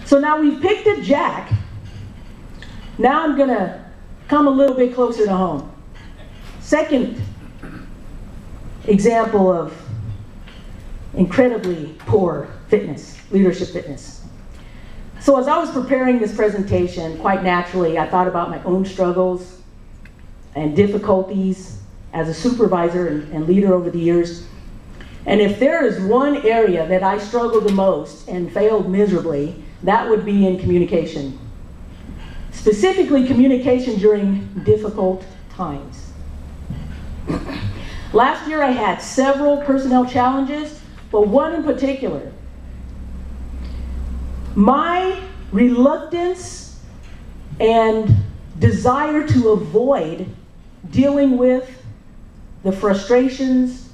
So now we've picked a jack. Now I'm going to come a little bit closer to home. Second example of incredibly poor fitness, leadership fitness. So as I was preparing this presentation, quite naturally, I thought about my own struggles and difficulties as a supervisor and leader over the years. And if there is one area that I struggled the most and failed miserably, that would be in communication. Specifically, communication during difficult times. Last year I had several personnel challenges, but one in particular. My reluctance and desire to avoid dealing with the frustrations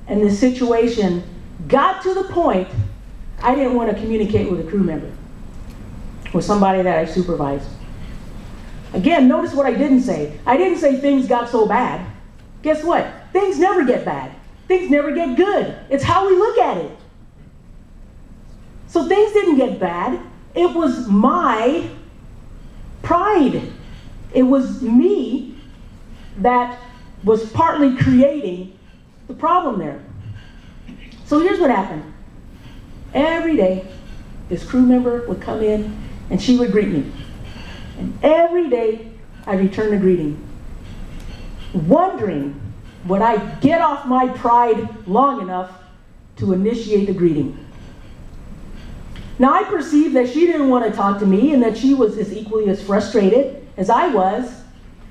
and the situation got to the point I didn't want to communicate with a crew member or somebody that I supervised. Again, notice what I didn't say. I didn't say things got so bad. Guess what? Things never get bad. Things never get good. It's how we look at it. So things didn't get bad. It was my pride. It was me that was partly creating the problem there. So here's what happened. Every day, this crew member would come in and she would greet me. And every day, I returned the greeting, wondering would I get off my pride long enough to initiate the greeting. Now I perceived that she didn't want to talk to me and that she was as equally as frustrated as I was,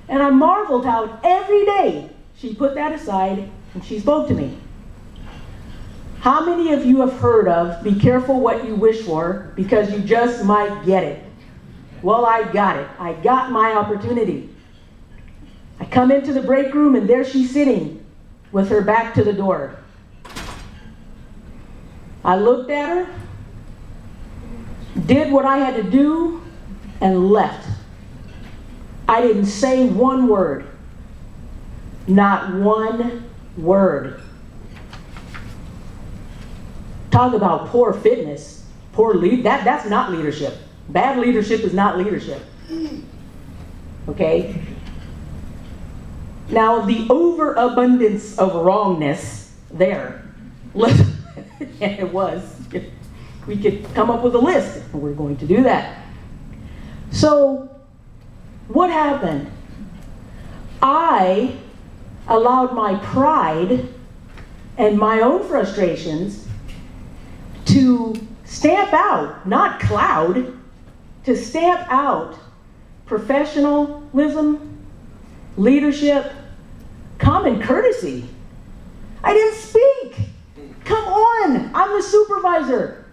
and I marveled how every day she put that aside and she spoke to me. How many of you have heard of, be careful what you wish for because you just might get it? Well, I got it. I got my opportunity. I come into the break room and there she's sitting with her back to the door. I looked at her, did what I had to do, and left. I didn't say one word. Not one word. Talk about poor fitness, poor lead. That's not leadership. Bad leadership is not leadership. Okay? Now, the overabundance of wrongness there, and it was, we could come up with a list, and we're going to do that. So, what happened? I allowed my pride and my own frustrations to stamp out, not cloud, to stamp out professionalism, leadership, common courtesy. I didn't speak. Come on, I'm the supervisor.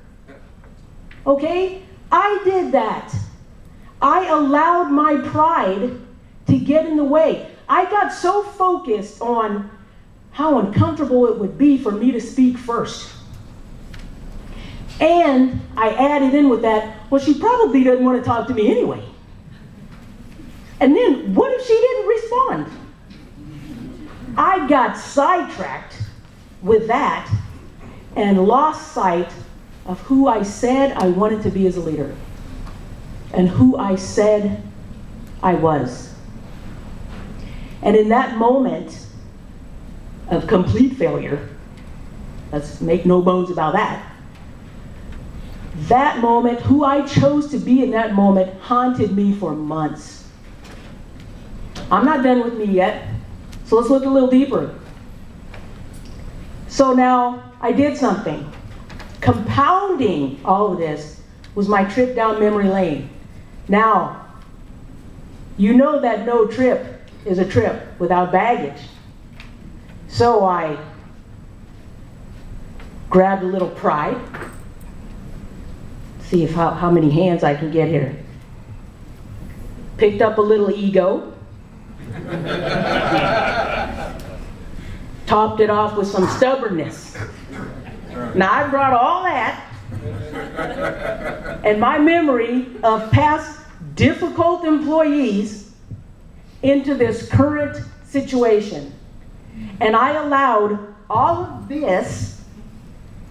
Okay? I did that. I allowed my pride to get in the way. I got so focused on how uncomfortable it would be for me to speak first. And I added in with that, well, she probably doesn't want to talk to me anyway. And then, what if she didn't respond? I got sidetracked with that and lost sight of who I said I wanted to be as a leader and who I said I was. And in that moment of complete failure, let's make no bones about that, that moment, who I chose to be in that moment, haunted me for months. I'm not done with me yet, so let's look a little deeper. So now, I did something. Compounding all of this was my trip down memory lane. Now, you know that no trip is a trip without baggage. So I grabbed a little pride. See if how many hands I can get here. Picked up a little ego. Topped it off with some stubbornness. Now I brought all that and my memory of past difficult employees into this current situation. And I allowed all of this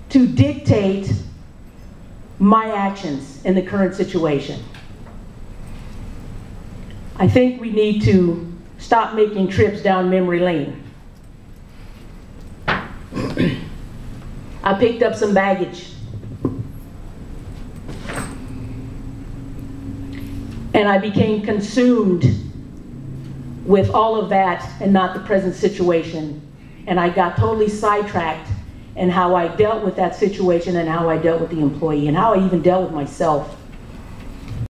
to dictate my actions in the current situation. I think we need to stop making trips down memory lane. I picked up some baggage. And I became consumed with all of that and not the present situation. And I got totally sidetracked in how I dealt with that situation and how I dealt with the employee and how I even dealt with myself.